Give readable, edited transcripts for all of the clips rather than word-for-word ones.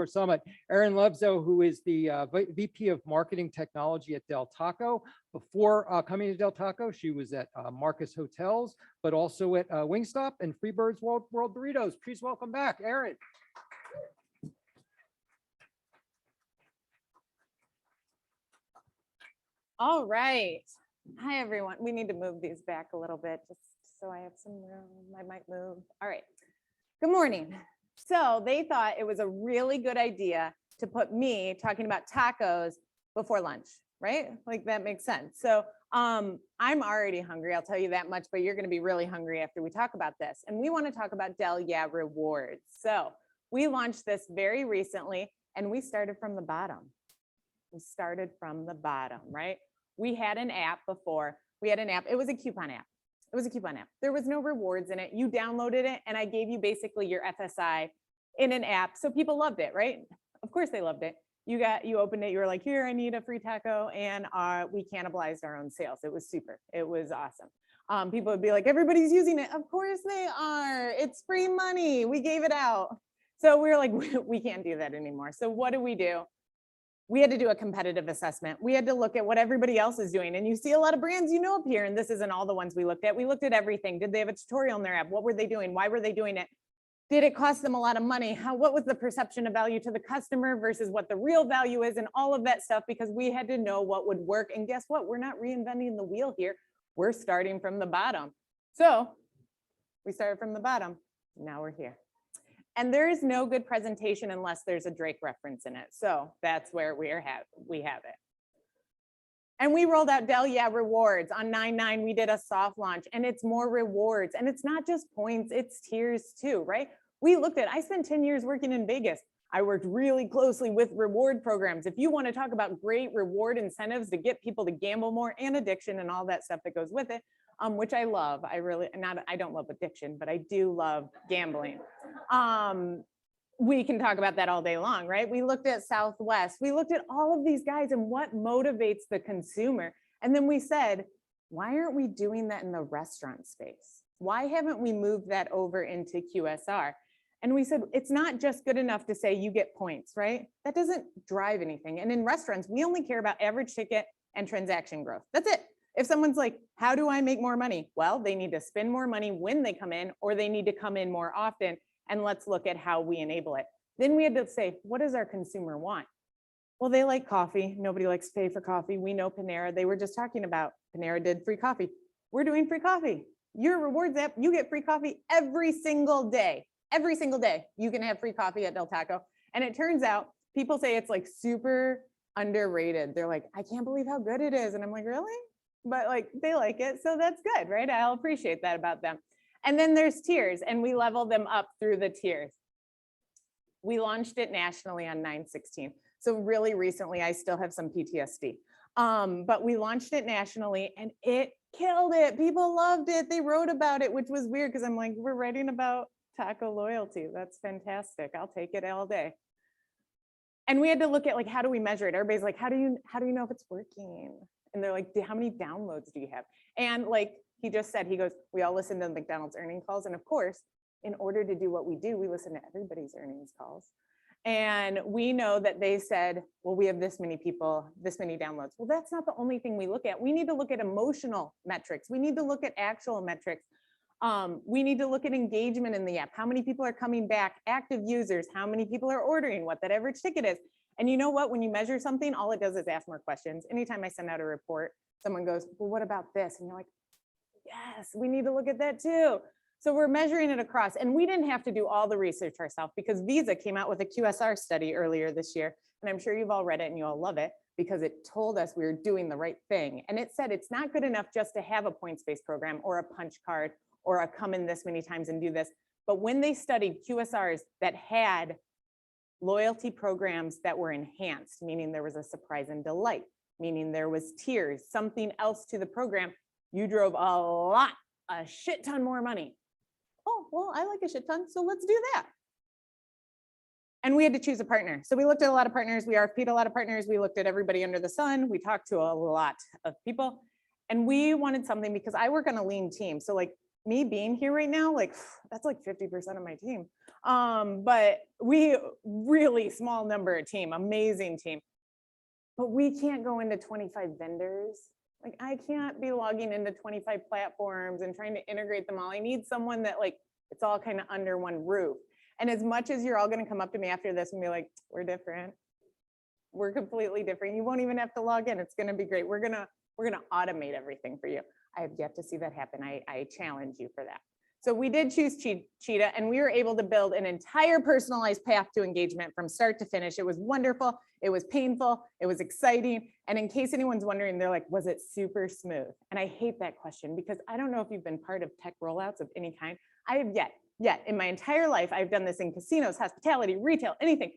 Entrepreneur Summit. Erin Levzow, who is the VP of Marketing Technology at Del Taco. Before coming to Del Taco, she was at Marcus Hotels, but also at Wingstop and Freebird's World Burritos. Please welcome back, Erin. All right. Hi, everyone. We need to move these back a little bit just so I have some room. I might move. All right. Good morning. So they thought it was a really good idea to put me talking about tacos before lunch, right? Like that makes sense. So I'm already hungry, I'll tell you that much, but you're going to be really hungry after we talk about this. And we want to talk about Del Yeah Rewards. So we launched this very recently and we started from the bottom. We started from the bottom, right? We had an app before. We had an app. It was a coupon app. It was a coupon app. There was no rewards in it. You downloaded it and I gave you basically your FSI in an app. So people loved it, right? Of course they loved it. You opened it, you were like, here, I need a free taco. And we cannibalized our own sales. It was super. It was awesome. People would be like, everybody's using it. Of course they are. It's free money. We gave it out. So we were like, we can't do that anymore. So what do? We had to do a competitive assessment. We had to look at what everybody else is doing. And you see a lot of brands up here, and this isn't all the ones we looked at. We looked at everything. Did they have a tutorial in their app? What were they doing? Why were they doing it? Did it cost them a lot of money? What was the perception of value to the customer versus what the real value is and all of that stuff, because we had to know what would work. And guess what? We're not reinventing the wheel here. We're starting from the bottom. So we started from the bottom. Now we're here. And there is no good presentation unless there's a Drake reference in it. So that's where we have it. And we rolled out Del Yeah Rewards. On 9/9, we did a soft launch, and it's more rewards. And it's not just points, it's tiers too, right? I spent 10 years working in Vegas. I worked really closely with reward programs. If you want to talk about great reward incentives to get people to gamble more and addiction and all that stuff that goes with it, which I love. I don't love addiction, but I do love gambling. We can talk about that all day long, right? We looked at Southwest. We looked at all of these guys and what motivates the consumer. And then we said, why aren't we doing that in the restaurant space? Why haven't we moved that over into QSR? And we said, it's not just good enough to say you get points, right? That doesn't drive anything. And in restaurants, we only care about average ticket and transaction growth. That's it. If someone's like, how do I make more money? Well, they need to spend more money when they come in, or they need to come in more often. And let's look at how we enable it. Then we had to say, what does our consumer want? Well, they like coffee. Nobody likes to pay for coffee. We know Panera. They were just talking about Panera did free coffee. We're doing free coffee. Your rewards app, you get free coffee every single day. Every single day, you can have free coffee at Del Taco. And it turns out people say it's like super underrated. They're like, I can't believe how good it is. And I'm like, really? But like, they like it. So that's good, right? I'll appreciate that about them. And then there's tiers, and we level them up through the tiers. We launched it nationally on 9/16. So really recently, I still have some PTSD. But we launched it nationally and it killed it. People loved it. They wrote about it, which was weird because I'm like, we're writing about taco loyalty. That's fantastic. I'll take it all day. And we had to look at like, how do we measure it? Everybody's like, how do you know if it's working? And they're like, how many downloads do you have? And like he just said, he goes, we all listen to the McDonald's earnings calls. And of course, in order to do what we do, we listen to everybody's earnings calls. And we know that they said, well, we have this many people, this many downloads. Well, that's not the only thing we look at. We need to look at emotional metrics. We need to look at actual metrics. We need to look at engagement in the app. How many people are coming back, active users, how many people are ordering, what that average ticket is. And you know what, when you measure something, all it does is ask more questions. Anytime I send out a report, someone goes, well, what about this? And you're like, yes, we need to look at that too. So we're measuring it across, and we didn't have to do all the research ourselves because Visa came out with a QSR study earlier this year. And I'm sure you've all read it and you all love it because it told us we were doing the right thing. And it said it's not good enough just to have a points-based program or a punch card or a come in this many times and do this. But when they studied QSRs that had loyalty programs that were enhanced, meaning there was a surprise and delight, meaning there was tiers, something else to the program, you drove a shit ton more money. Oh, well, I like a shit ton, so let's do that. And we had to choose a partner. So we looked at a lot of partners. We RFP'd a lot of partners. We looked at everybody under the sun. We talked to a lot of people. And we wanted something because I work on a lean team. So like me being here right now, like that's like 50% of my team. But we really small number of team, amazing team. But we can't go into 25 vendors. Like I can't be logging into 25 platforms and trying to integrate them all. I need someone that like, it's all kind of under one roof. And as much as you're all going to come up to me after this and be like, we're different. We're completely different. You won't even have to log in. It's going to be great. We're going to automate everything for you. I have yet to see that happen. I challenge you for that. So we did choose Cheetah, and we were able to build an entire personalized path to engagement from start to finish. It was wonderful. It was painful. It was exciting. And in case anyone's wondering, they're like, was it super smooth? And I hate that question because I don't know if you've been part of tech rollouts of any kind. I have yet in my entire life, I've done this in casinos, hospitality, retail, anything.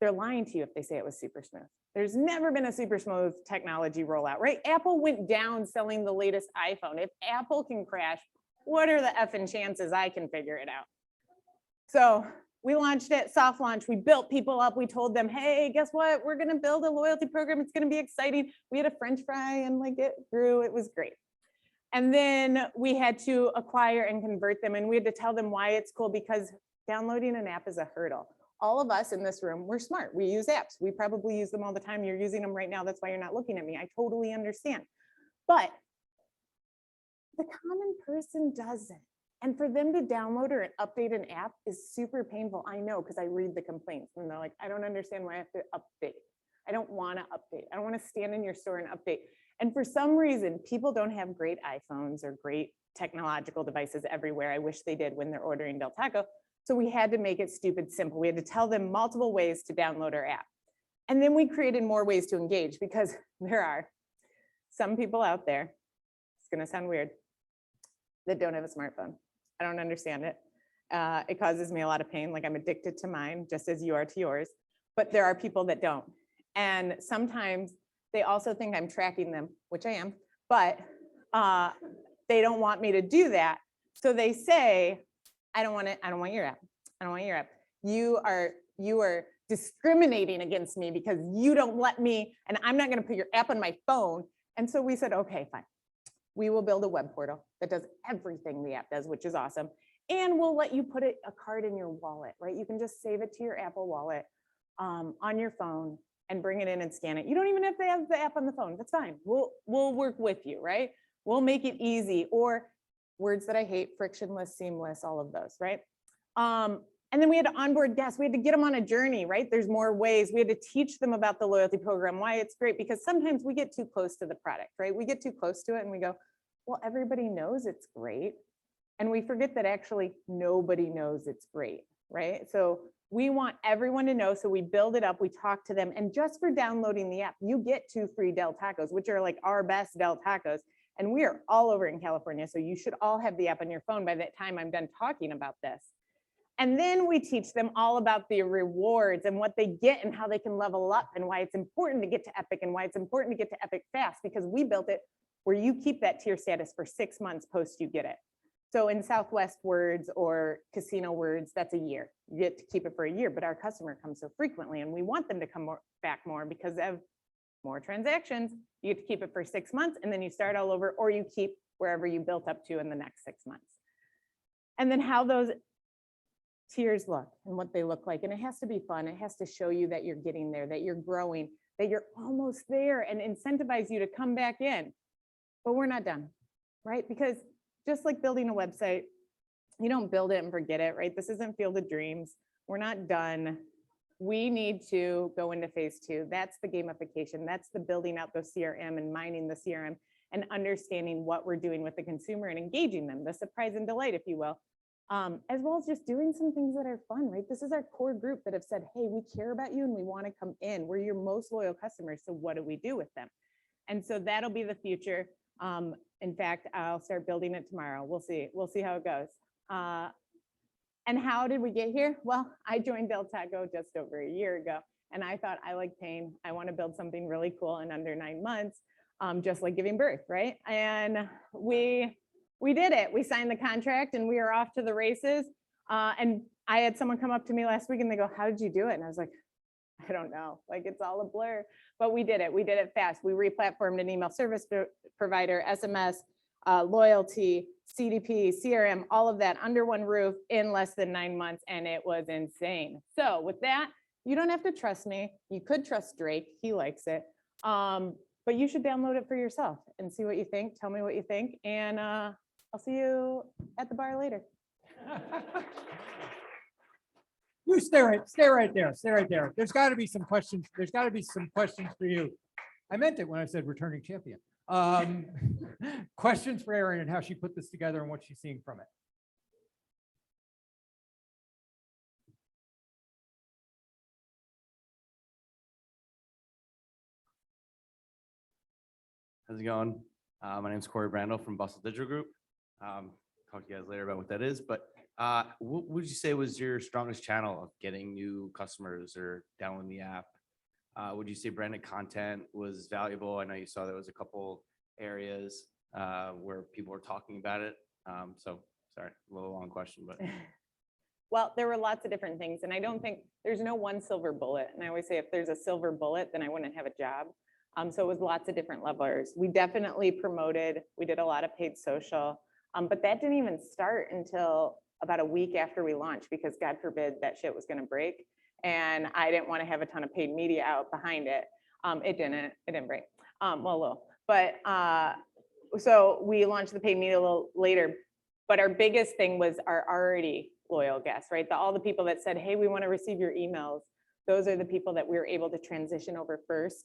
They're lying to you if they say it was super smooth. There's never been a super smooth technology rollout, right? Apple went down selling the latest iPhone. If Apple can crash, what are the effing chances I can figure it out? So we launched it, soft launch. We built people up. We told them, hey, guess what? We're going to build a loyalty program. It's going to be exciting. We had a French fry and like it grew. It was great. And then we had to acquire and convert them. And we had to tell them why it's cool because downloading an app is a hurdle. All of us in this room, we're smart. We use apps. We probably use them all the time. You're using them right now. That's why you're not looking at me. I totally understand. But the common person doesn't. And for them to download or update an app is super painful. I know, because I read the complaints and they're like, I don't understand why I have to update. I don't want to update. I don't want to stand in your store and update. And for some reason, people don't have great iPhones or great technological devices everywhere. I wish they did when they're ordering Del Taco. So we had to make it stupid simple. We had to tell them multiple ways to download our app. And then we created more ways to engage because there are some people out there, it's going to sound weird, that don't have a smartphone. I don't understand it. It causes me a lot of pain. Like I'm addicted to mine, just as you are to yours. But there are people that don't. And sometimes they also think I'm tracking them, which I am, but they don't want me to do that. So they say, I don't want your app. I don't want your app. You are discriminating against me because you don't let me, and I'm not going to put your app on my phone. And so we said, okay, fine. We will build a web portal that does everything the app does, which is awesome. And we'll let you put a card in your wallet, right? You can just save it to your Apple wallet on your phone and bring it in and scan it. You don't even have to have the app on the phone. That's fine. We'll work with you, right? We'll make it easy. Or words that I hate, frictionless, seamless, all of those, right? And then we had to onboard guests. We had to get them on a journey, right? There's more ways. We had to teach them about the loyalty program, why it's great, because sometimes we get too close to the product, right? We get too close to it and we go, well, everybody knows it's great. And we forget that actually nobody knows it's great, right? So we want everyone to know. So we build it up, we talk to them. And just for downloading the app, you get 2 free Del Tacos, which are like our best Del Tacos. And we are all over in California. So you should all have the app on your phone by that time I'm done talking about this. And then we teach them all about the rewards and what they get and how they can level up and why it's important to get to Epic and why it's important to get to Epic fast, because we built it where you keep that tier status for 6 months post you get it. So in Southwest words or casino words, that's a year. You get to keep it for a year, but our customer comes so frequently and we want them to come back more because of more transactions. You get to keep it for 6 months and then you start all over, or you keep wherever you built up to in the next 6 months. And then how those tiers look and what they look like. And it has to be fun. It has to show you that you're getting there, that you're growing, that you're almost there, and incentivize you to come back in. But we're not done, right? Because just like building a website, you don't build it and forget it, right? This isn't Field of Dreams. We're not done. We need to go into phase 2. That's the gamification. That's the building out the CRM and mining the CRM and understanding what we're doing with the consumer and engaging them, the surprise and delight, if you will. As well as just doing some things that are fun, right? This is our core group that have said, hey, we care about you and we want to come in. We're your most loyal customers. So what do we do with them? And so that'll be the future. In fact, I'll start building it tomorrow. We'll see. We'll see how it goes. And how did we get here? Well, I joined Del Taco just over a year ago. And I thought, I like pain. I want to build something really cool in under 9 months, just like giving birth, right? And we did it. We signed the contract and we are off to the races. And I had someone come up to me last week and they go, how did you do it? And I was like, I don't know, like it's all a blur, but we did it. We did it fast. We replatformed an email service provider, SMS. loyalty, CDP, CRM, all of that under one roof in less than 9 months, and it was insane. So with that, you don't have to trust me. You could trust Drake. He likes it. But you should download it for yourself and see what you think. Tell me what you think. And I'll see you at the bar later. You stay right there. Stay right there. There's got to be some questions. There's got to be some questions for you. I meant it when I said returning champion. Questions for Erin and how she put this together and what she's seeing from it. How's it going? My name is Corey Brandel from Bustle Digital Group. Talk to you guys later about what that is, but what would you say was your strongest channel of getting new customers or downloading the app? Would you say branded content was valuable? I know you saw there was a couple areas where people were talking about it. So sorry, a little long question, but. Well, there were lots of different things, and I don't think there's no one silver bullet. And I always say if there's a silver bullet, then I wouldn't have a job. So it was lots of different levels. We definitely promoted, we did a lot of paid social, but that didn't even start until about a week after we launched, because God forbid that shit was gonna break. And I didn't wanna have a ton of paid media out behind it. It didn't break, well, a little. But so we launched the paid media a little later, but our biggest thing was our already loyal guests, right? All the people that said, hey, we wanna receive your emails. Those are the people that we were able to transition over first.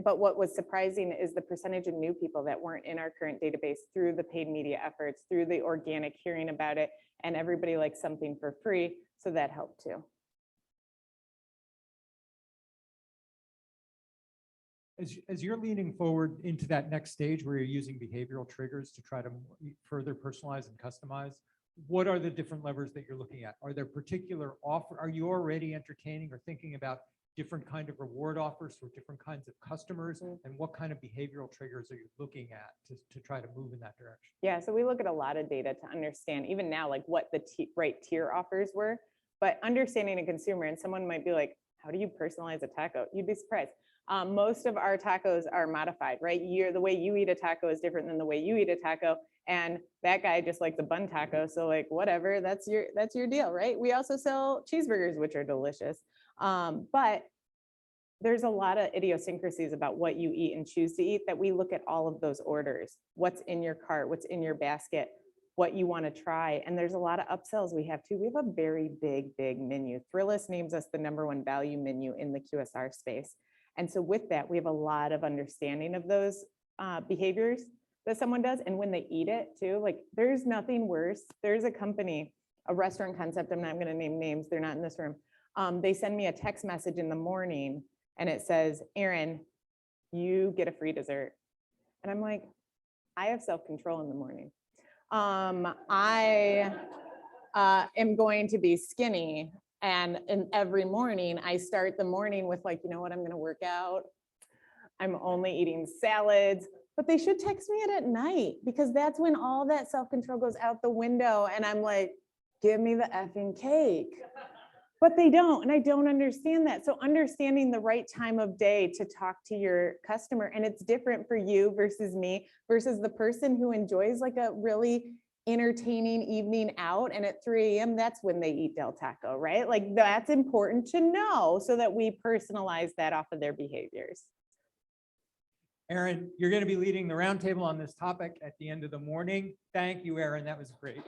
But what was surprising is the percentage of new people that weren't in our current database through the paid media efforts, through the organic hearing about it, and everybody likes something for free. So that helped too. As you're leaning forward into that next stage where you're using behavioral triggers to try to further personalize and customize, what are the different levers that you're looking at? Are there particular are you already entertaining or thinking about different kind of reward offers for different kinds of customers? And what kind of behavioral triggers are you looking at to try to move in that direction? Yeah, so we look at a lot of data to understand even now, like what the right tier offers were, but understanding a consumer, and someone might be like, how do you personalize a taco? You'd be surprised. Most of our tacos are modified, right? The way you eat a taco is different than the way you eat a taco. And that guy just likes a bun taco. So like, whatever, that's your deal, right? We also sell cheeseburgers, which are delicious. But there's a lot of idiosyncrasies about what you eat and choose to eat that we look at all of those orders. What's in your cart, what's in your basket, what you want to try. And there's a lot of upsells we have too. We have a very big menu. Thrillist names us the #1 value menu in the QSR space. And so with that, we have a lot of understanding of those behaviors that someone does. And when they eat it too, like there's nothing worse. There's a company, a restaurant concept, I'm not going to name names, they're not in this room. They send me a text message in the morning and it says, Erin, you get a free dessert. And I'm like, I have self-control in the morning. I am going to be skinny. And every morning I start the morning with like, you know what, I'm going to work out. I'm only eating salads, but they should text me it at night because that's when all that self-control goes out the window. And I'm like, give me the effing cake. But they don't, and I don't understand that. So understanding the right time of day to talk to your customer, and it's different for you versus me versus the person who enjoys like a really entertaining evening out, and at 3 a.m. that's when they eat Del Taco, right? Like that's important to know so that we personalize that off of their behaviors. Erin, you're going to be leading the roundtable on this topic at the end of the morning. Thank you, Erin. That was great.